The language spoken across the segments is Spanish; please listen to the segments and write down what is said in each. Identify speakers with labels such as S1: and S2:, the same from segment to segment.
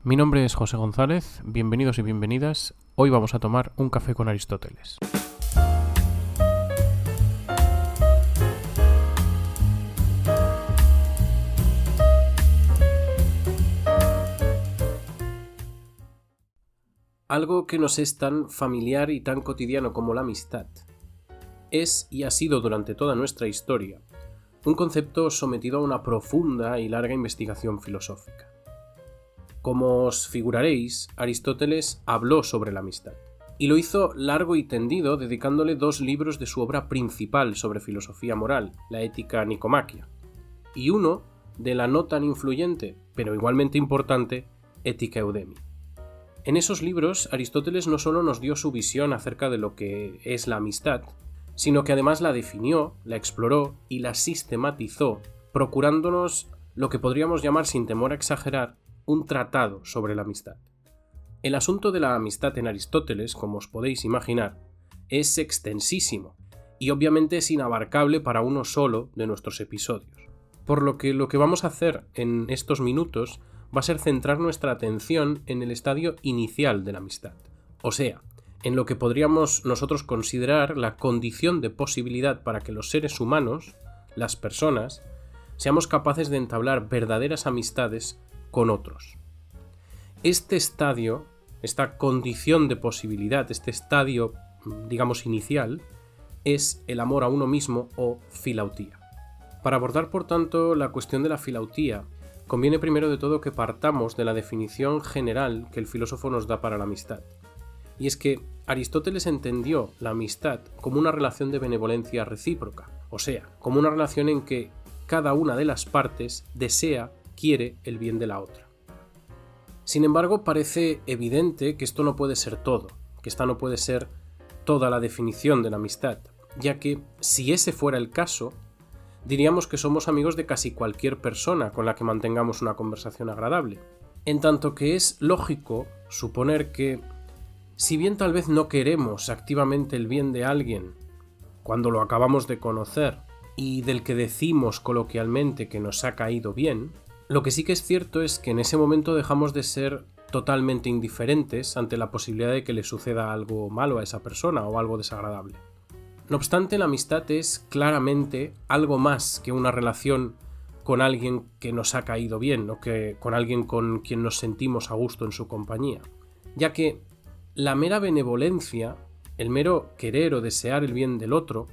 S1: Mi nombre es José González, bienvenidos y bienvenidas. Hoy vamos a tomar un café con Aristóteles. Algo que nos es tan familiar y tan cotidiano como la amistad es y ha sido durante toda nuestra historia un concepto sometido a una profunda y larga investigación filosófica. Como os figuraréis, Aristóteles habló sobre la amistad, y lo hizo largo y tendido dedicándole 2 libros de su obra principal sobre filosofía moral, la Ética Nicomaquia, y uno de la no tan influyente, pero igualmente importante, Ética Eudemia. En esos libros, Aristóteles no solo nos dio su visión acerca de lo que es la amistad, sino que además la definió, la exploró y la sistematizó, procurándonos lo que podríamos llamar, sin temor a exagerar, un tratado sobre la amistad. El asunto de la amistad en Aristóteles, como os podéis imaginar, es extensísimo y obviamente es inabarcable para uno solo de nuestros episodios. Por lo que vamos a hacer en estos minutos va a ser centrar nuestra atención en el estadio inicial de la amistad, o sea, en lo que podríamos nosotros considerar la condición de posibilidad para que los seres humanos, las personas, seamos capaces de entablar verdaderas amistades con otros. Este estadio, esta condición de posibilidad, este estadio, digamos, inicial, es el amor a uno mismo o filautía. Para abordar, por tanto, la cuestión de la filautía, conviene primero de todo que partamos de la definición general que el filósofo nos da para la amistad. Y es que Aristóteles entendió la amistad como una relación de benevolencia recíproca, o sea, como una relación en que cada una de las partes quiere el bien de la otra. Sin embargo, parece evidente que esto no puede ser todo, que esta no puede ser toda la definición de la amistad, ya que si ese fuera el caso, diríamos que somos amigos de casi cualquier persona con la que mantengamos una conversación agradable, en tanto que es lógico suponer que, si bien tal vez no queremos activamente el bien de alguien cuando lo acabamos de conocer y del que decimos coloquialmente que nos ha caído bien, lo que sí que es cierto es que en ese momento dejamos de ser totalmente indiferentes ante la posibilidad de que le suceda algo malo a esa persona o algo desagradable. No obstante, la amistad es claramente algo más que una relación con alguien que nos ha caído bien o que con alguien con quien nos sentimos a gusto en su compañía, ya que la mera benevolencia, el mero querer o desear el bien del otro,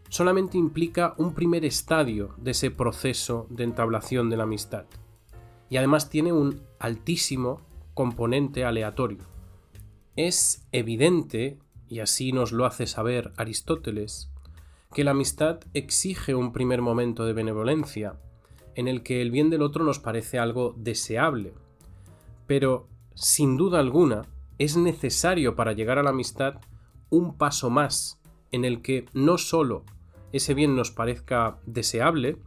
S1: solamente implica un primer estadio de ese proceso de entablación de la amistad, y además tiene un altísimo componente aleatorio. Es evidente, y así nos lo hace saber Aristóteles, que la amistad exige un primer momento de benevolencia, en el que el bien del otro nos parece algo deseable, pero, sin duda alguna, es necesario para llegar a la amistad un paso más, en el que no solo ese bien nos parezca deseable,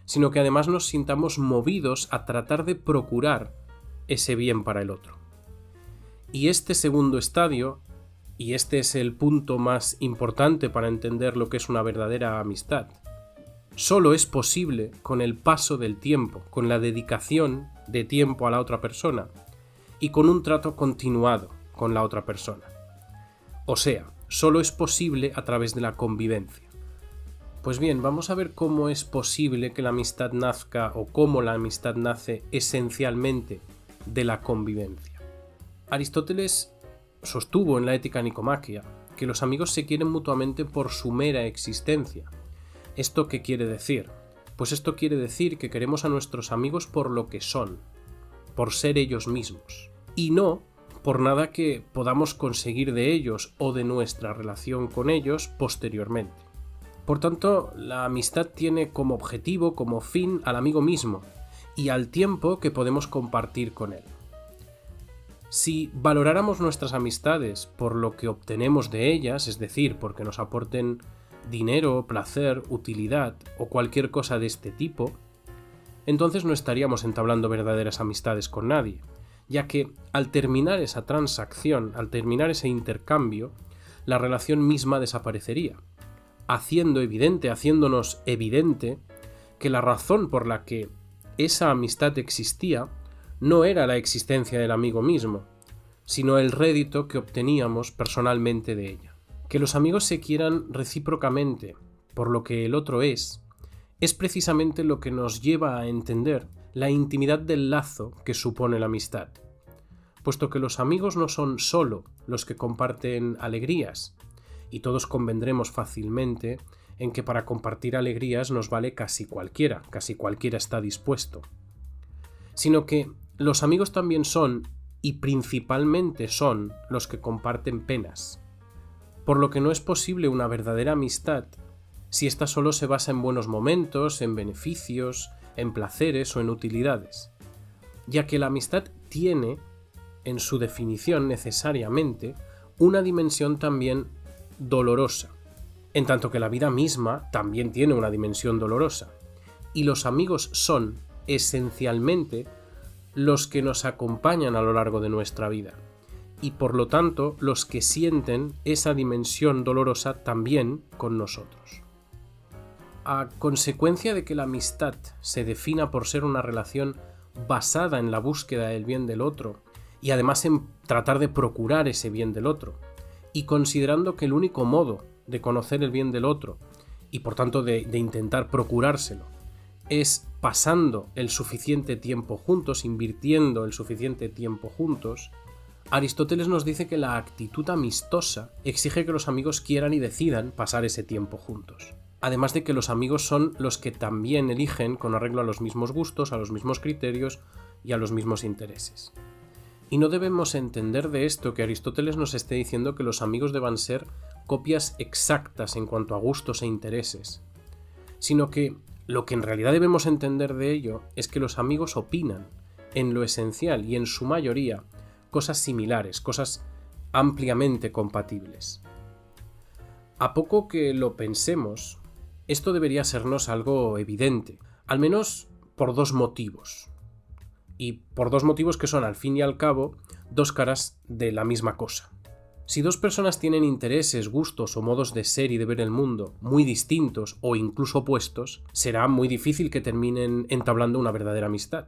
S1: sino que además nos sintamos movidos a tratar de procurar ese bien para el otro. Y este segundo estadio, y este es el punto más importante para entender lo que es una verdadera amistad, solo es posible con el paso del tiempo, con la dedicación de tiempo a la otra persona y con un trato continuado con la otra persona. O sea, solo es posible a través de la convivencia. Pues bien, vamos a ver cómo es posible que la amistad nazca o cómo la amistad nace esencialmente de la convivencia. Aristóteles sostuvo en la Ética Nicomaquia que los amigos se quieren mutuamente por su mera existencia. ¿Esto qué quiere decir? Pues esto quiere decir que queremos a nuestros amigos por lo que son, por ser ellos mismos, y no por nada que podamos conseguir de ellos o de nuestra relación con ellos posteriormente. Por tanto, la amistad tiene como objetivo, como fin, al amigo mismo y al tiempo que podemos compartir con él. Si valoráramos nuestras amistades por lo que obtenemos de ellas, es decir, porque nos aporten dinero, placer, utilidad o cualquier cosa de este tipo, entonces no estaríamos entablando verdaderas amistades con nadie, ya que al terminar esa transacción, al terminar ese intercambio, la relación misma desaparecería, haciéndonos evidente que la razón por la que esa amistad existía no era la existencia del amigo mismo, sino el rédito que obteníamos personalmente de ella. Que los amigos se quieran recíprocamente por lo que el otro es precisamente lo que nos lleva a entender la intimidad del lazo que supone la amistad, puesto que los amigos no son solo los que comparten alegrías, y todos convendremos fácilmente en que para compartir alegrías nos vale casi cualquiera está dispuesto, sino que los amigos también son, y principalmente son, los que comparten penas, por lo que no es posible una verdadera amistad si ésta solo se basa en buenos momentos, en beneficios, en placeres o en utilidades, ya que la amistad tiene, en su definición necesariamente, una dimensión también dolorosa, en tanto que la vida misma también tiene una dimensión dolorosa, y los amigos son, esencialmente, los que nos acompañan a lo largo de nuestra vida, y por lo tanto los que sienten esa dimensión dolorosa también con nosotros. A consecuencia de que la amistad se defina por ser una relación basada en la búsqueda del bien del otro, y además en tratar de procurar ese bien del otro, y considerando que el único modo de conocer el bien del otro, y por tanto de intentar procurárselo, es pasando el suficiente tiempo juntos, invirtiendo el suficiente tiempo juntos, Aristóteles nos dice que la actitud amistosa exige que los amigos quieran y decidan pasar ese tiempo juntos. Además de que los amigos son los que también eligen con arreglo a los mismos gustos, a los mismos criterios y a los mismos intereses. Y no debemos entender de esto que Aristóteles nos esté diciendo que los amigos deban ser copias exactas en cuanto a gustos e intereses, sino que lo que en realidad debemos entender de ello es que los amigos opinan, en lo esencial y en su mayoría, cosas similares, cosas ampliamente compatibles. A poco que lo pensemos, esto debería sernos algo evidente, al menos por dos motivos. Y por dos motivos que son, al fin y al cabo, dos caras de la misma cosa. Si dos personas tienen intereses, gustos o modos de ser y de ver el mundo muy distintos o incluso opuestos, será muy difícil que terminen entablando una verdadera amistad,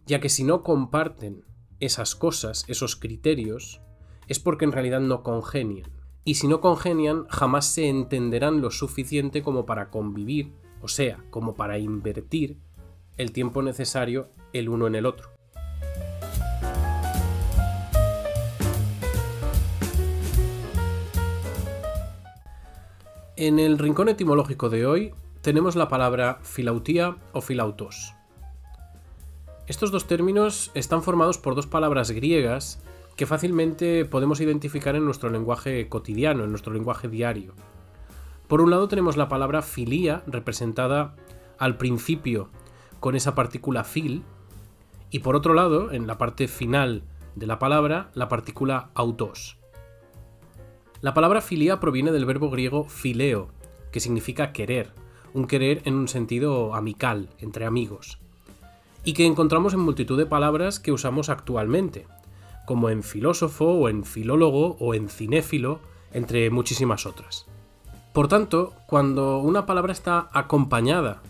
S1: ya que si no comparten esas cosas, esos criterios, es porque en realidad no congenian. Y si no congenian, jamás se entenderán lo suficiente como para convivir, o sea, como para invertir el tiempo necesario el uno en el otro. En el rincón etimológico de hoy tenemos la palabra filautía o filautos. Estos dos términos están formados por dos palabras griegas que fácilmente podemos identificar en nuestro lenguaje cotidiano, en nuestro lenguaje diario. Por un lado tenemos la palabra filía, representada al principio con esa partícula fil, y por otro lado, en la parte final de la palabra, la partícula autos. La palabra filía proviene del verbo griego phileo, que significa querer, un querer en un sentido amical, entre amigos, y que encontramos en multitud de palabras que usamos actualmente, como en filósofo o en filólogo o en cinéfilo, entre muchísimas otras. Por tanto, cuando una palabra está acompañada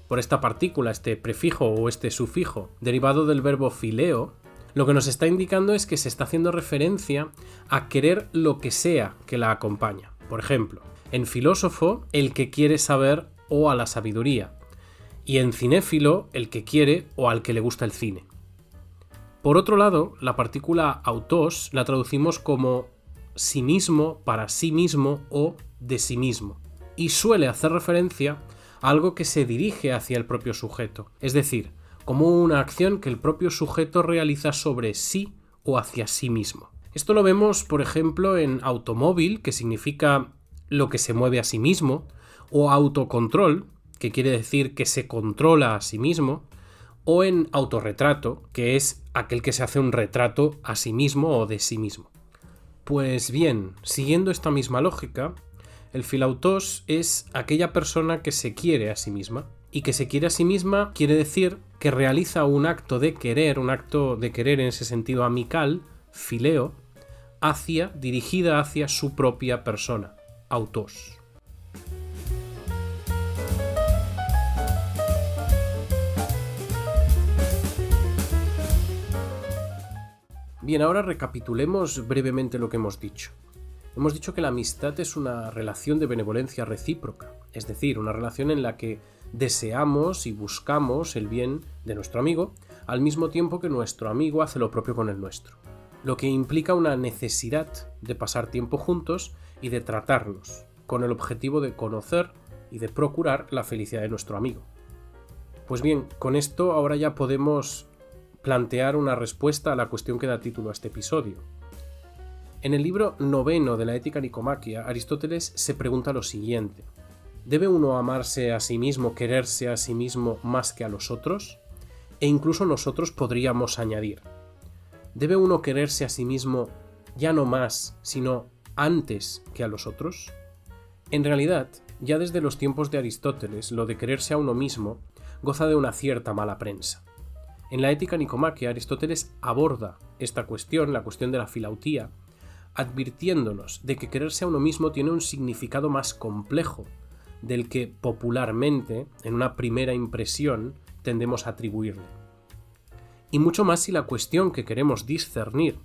S1: por esta partícula, este prefijo o este sufijo derivado del verbo fileo, lo que nos está indicando es que se está haciendo referencia a querer lo que sea que la acompaña. Por ejemplo, en filósofo, el que quiere saber o a la sabiduría, y en cinéfilo, el que quiere o al que le gusta el cine. Por otro lado, la partícula autos la traducimos como sí mismo, para sí mismo o de sí mismo, y suele hacer referencia a algo que se dirige hacia el propio sujeto, es decir, como una acción que el propio sujeto realiza sobre sí o hacia sí mismo. Esto lo vemos, por ejemplo, en automóvil, que significa lo que se mueve a sí mismo, o autocontrol, que quiere decir que se controla a sí mismo, o en autorretrato, que es aquel que se hace un retrato a sí mismo o de sí mismo. Pues bien, siguiendo esta misma lógica, el filautos es aquella persona que se quiere a sí misma, y que se quiere a sí misma quiere decir que realiza un acto de querer en ese sentido amical, fileo, dirigida hacia su propia persona, autos. Bien, ahora recapitulemos brevemente lo que hemos dicho. Hemos dicho que la amistad es una relación de benevolencia recíproca, es decir, una relación en la que deseamos y buscamos el bien de nuestro amigo, al mismo tiempo que nuestro amigo hace lo propio con el nuestro, lo que implica una necesidad de pasar tiempo juntos y de tratarnos, con el objetivo de conocer y de procurar la felicidad de nuestro amigo. Pues bien, con esto ahora ya podemos plantear una respuesta a la cuestión que da título a este episodio. En el libro 9 de la Ética Nicomaquia, Aristóteles se pregunta lo siguiente: ¿debe uno amarse a sí mismo, quererse a sí mismo más que a los otros? E incluso nosotros podríamos añadir: ¿debe uno quererse a sí mismo ya no más, sino antes que a los otros? En realidad, ya desde los tiempos de Aristóteles, lo de quererse a uno mismo goza de una cierta mala prensa. En la Ética Nicomaquia, Aristóteles aborda esta cuestión, la cuestión de la filautía, advirtiéndonos de que quererse a uno mismo tiene un significado más complejo del que popularmente, en una primera impresión, tendemos a atribuirle. Y mucho más si la cuestión que queremos discernir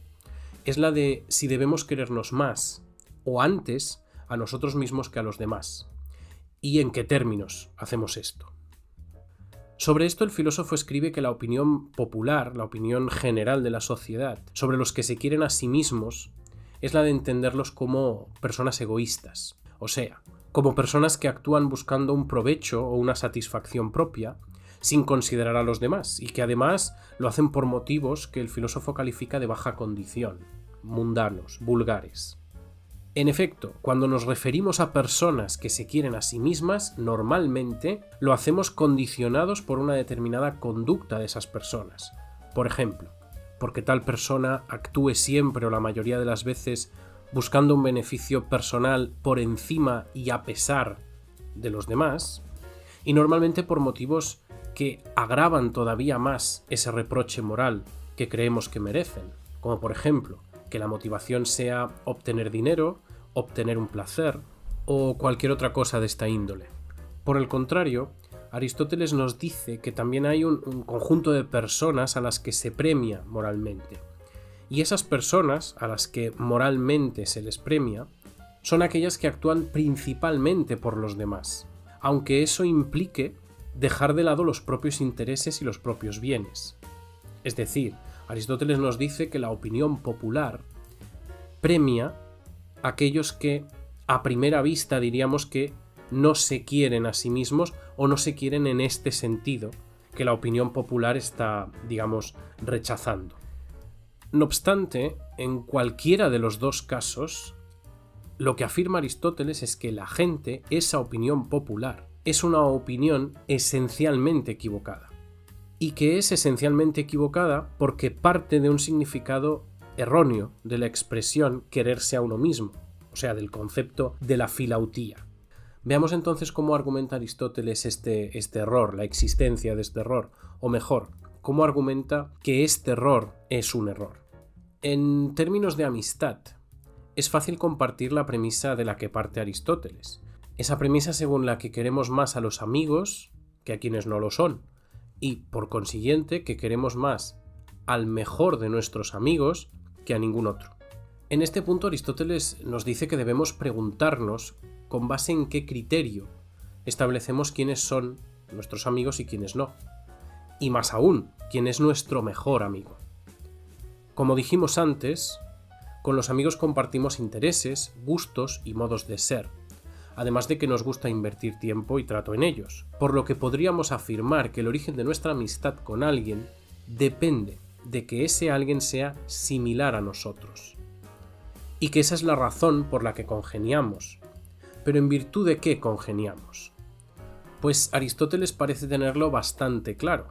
S1: es la de si debemos querernos más o antes a nosotros mismos que a los demás, y en qué términos hacemos esto. Sobre esto el filósofo escribe que la opinión popular, la opinión general de la sociedad, sobre los que se quieren a sí mismos, es la de entenderlos como personas egoístas, o sea, como personas que actúan buscando un provecho o una satisfacción propia, sin considerar a los demás, y que además lo hacen por motivos que el filósofo califica de baja condición, mundanos, vulgares. En efecto, cuando nos referimos a personas que se quieren a sí mismas, normalmente lo hacemos condicionados por una determinada conducta de esas personas. Por ejemplo, porque tal persona actúe siempre o la mayoría de las veces buscando un beneficio personal por encima y a pesar de los demás, y normalmente por motivos que agravan todavía más ese reproche moral que creemos que merecen, como por ejemplo, que la motivación sea obtener dinero, obtener un placer o cualquier otra cosa de esta índole. Por el contrario, Aristóteles nos dice que también hay un conjunto de personas a las que se premia moralmente. Y esas personas a las que moralmente se les premia son aquellas que actúan principalmente por los demás, aunque eso implique dejar de lado los propios intereses y los propios bienes. Es decir, Aristóteles nos dice que la opinión popular premia a aquellos que a primera vista diríamos que no se quieren a sí mismos o no se quieren en este sentido que la opinión popular está, digamos, rechazando. No obstante, en cualquiera de los dos casos, lo que afirma Aristóteles es que la gente, esa opinión popular, es una opinión esencialmente equivocada. Y que es esencialmente equivocada porque parte de un significado erróneo de la expresión quererse a uno mismo, o sea, del concepto de la filautía. Veamos entonces cómo argumenta Aristóteles este error, la existencia de este error, o mejor, cómo argumenta que este error es un error. En términos de amistad, es fácil compartir la premisa de la que parte Aristóteles, esa premisa según la que queremos más a los amigos que a quienes no lo son, y, por consiguiente, que queremos más al mejor de nuestros amigos que a ningún otro. En este punto Aristóteles nos dice que debemos preguntarnos con base en qué criterio establecemos quiénes son nuestros amigos y quiénes no. Y más aún, quién es nuestro mejor amigo. Como dijimos antes, con los amigos compartimos intereses, gustos y modos de ser, además de que nos gusta invertir tiempo y trato en ellos, por lo que podríamos afirmar que el origen de nuestra amistad con alguien depende de que ese alguien sea similar a nosotros. Y que esa es la razón por la que congeniamos. ¿Pero en virtud de qué congeniamos? Pues Aristóteles parece tenerlo bastante claro.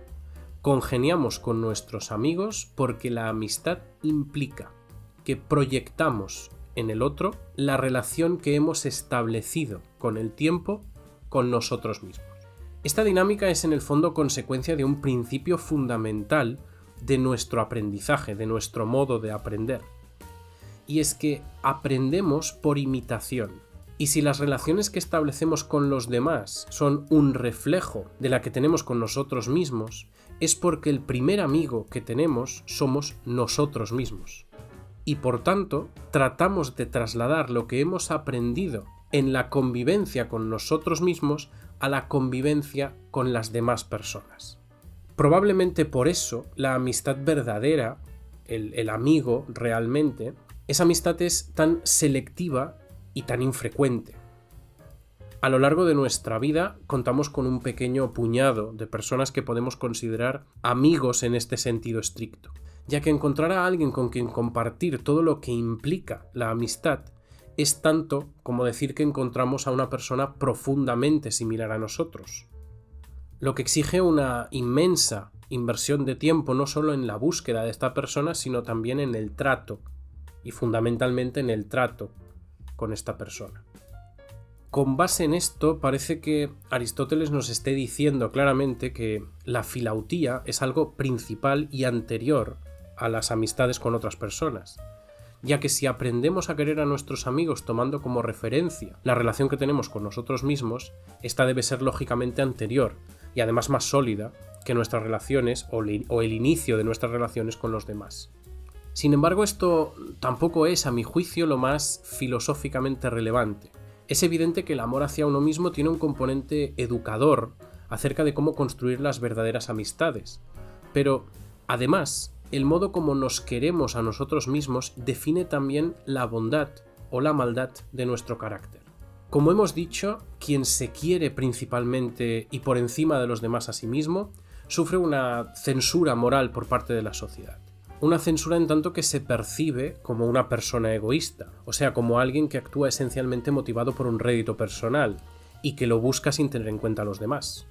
S1: Congeniamos con nuestros amigos porque la amistad implica que proyectamos en el otro la relación que hemos establecido con el tiempo con nosotros mismos. Esta dinámica es en el fondo consecuencia de un principio fundamental de nuestro aprendizaje, de nuestro modo de aprender. Y es que aprendemos por imitación. Y si las relaciones que establecemos con los demás son un reflejo de la que tenemos con nosotros mismos, es porque el primer amigo que tenemos somos nosotros mismos. Y por tanto, tratamos de trasladar lo que hemos aprendido en la convivencia con nosotros mismos a la convivencia con las demás personas. Probablemente por eso la amistad verdadera, el amigo realmente, esa amistad es tan selectiva y tan infrecuente. A lo largo de nuestra vida contamos con un pequeño puñado de personas que podemos considerar amigos en este sentido estricto, ya que encontrar a alguien con quien compartir todo lo que implica la amistad es tanto como decir que encontramos a una persona profundamente similar a nosotros, lo que exige una inmensa inversión de tiempo no solo en la búsqueda de esta persona, sino también en el trato, y fundamentalmente en el trato con esta persona. Con base en esto, parece que Aristóteles nos esté diciendo claramente que la filautía es algo principal y anterior a las amistades con otras personas, ya que si aprendemos a querer a nuestros amigos tomando como referencia la relación que tenemos con nosotros mismos, esta debe ser lógicamente anterior y además más sólida que nuestras relaciones o el inicio de nuestras relaciones con los demás. Sin embargo, esto tampoco es, a mi juicio, lo más filosóficamente relevante. Es evidente que el amor hacia uno mismo tiene un componente educador acerca de cómo construir las verdaderas amistades, pero además, el modo como nos queremos a nosotros mismos define también la bondad o la maldad de nuestro carácter. Como hemos dicho, quien se quiere principalmente y por encima de los demás a sí mismo, sufre una censura moral por parte de la sociedad. Una censura en tanto que se percibe como una persona egoísta, o sea, como alguien que actúa esencialmente motivado por un rédito personal y que lo busca sin tener en cuenta a los demás.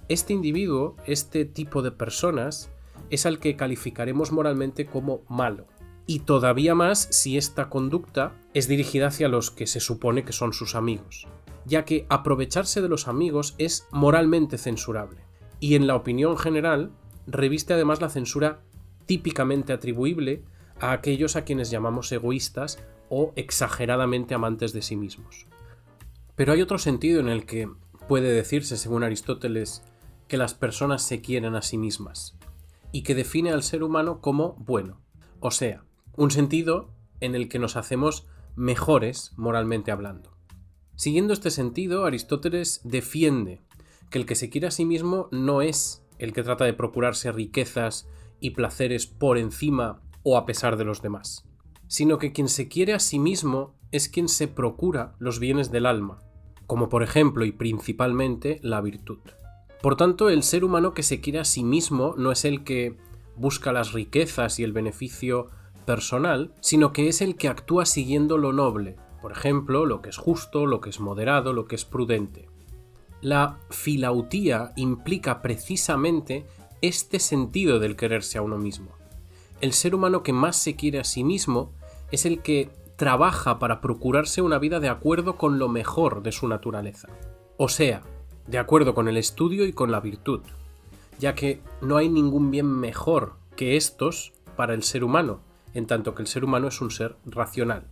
S1: Este individuo, este tipo de personas, es al que calificaremos moralmente como malo, y todavía más si esta conducta es dirigida hacia los que se supone que son sus amigos, ya que aprovecharse de los amigos es moralmente censurable, y en la opinión general reviste además la censura típicamente atribuible a aquellos a quienes llamamos egoístas o exageradamente amantes de sí mismos. Pero hay otro sentido en el que puede decirse, según Aristóteles, que las personas se quieren a sí mismas, y que define al ser humano como bueno, o sea, un sentido en el que nos hacemos mejores moralmente hablando. Siguiendo este sentido, Aristóteles defiende que el que se quiere a sí mismo no es el que trata de procurarse riquezas y placeres por encima o a pesar de los demás, sino que quien se quiere a sí mismo es quien se procura los bienes del alma, como por ejemplo y principalmente la virtud. Por tanto, el ser humano que se quiere a sí mismo no es el que busca las riquezas y el beneficio personal, sino que es el que actúa siguiendo lo noble, por ejemplo, lo que es justo, lo que es moderado, lo que es prudente. La filautía implica precisamente este sentido del quererse a uno mismo. El ser humano que más se quiere a sí mismo es el que trabaja para procurarse una vida de acuerdo con lo mejor de su naturaleza, o sea, de acuerdo con el estudio y con la virtud, ya que no hay ningún bien mejor que estos para el ser humano, en tanto que el ser humano es un ser racional.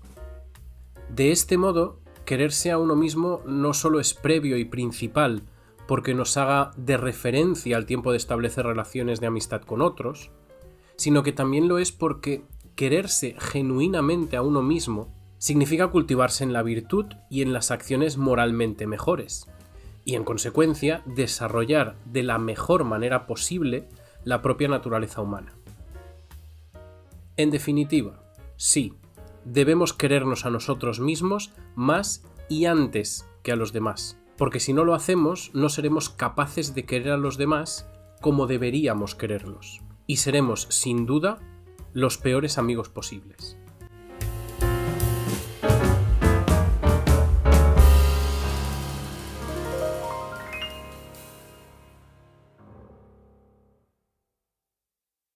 S1: De este modo, quererse a uno mismo no solo es previo y principal porque nos haga de referencia al tiempo de establecer relaciones de amistad con otros, sino que también lo es porque quererse genuinamente a uno mismo significa cultivarse en la virtud y en las acciones moralmente mejores, y en consecuencia desarrollar de la mejor manera posible la propia naturaleza humana. En definitiva, sí, debemos querernos a nosotros mismos más y antes que a los demás, porque si no lo hacemos no seremos capaces de querer a los demás como deberíamos quererlos, y seremos, sin duda, los peores amigos posibles.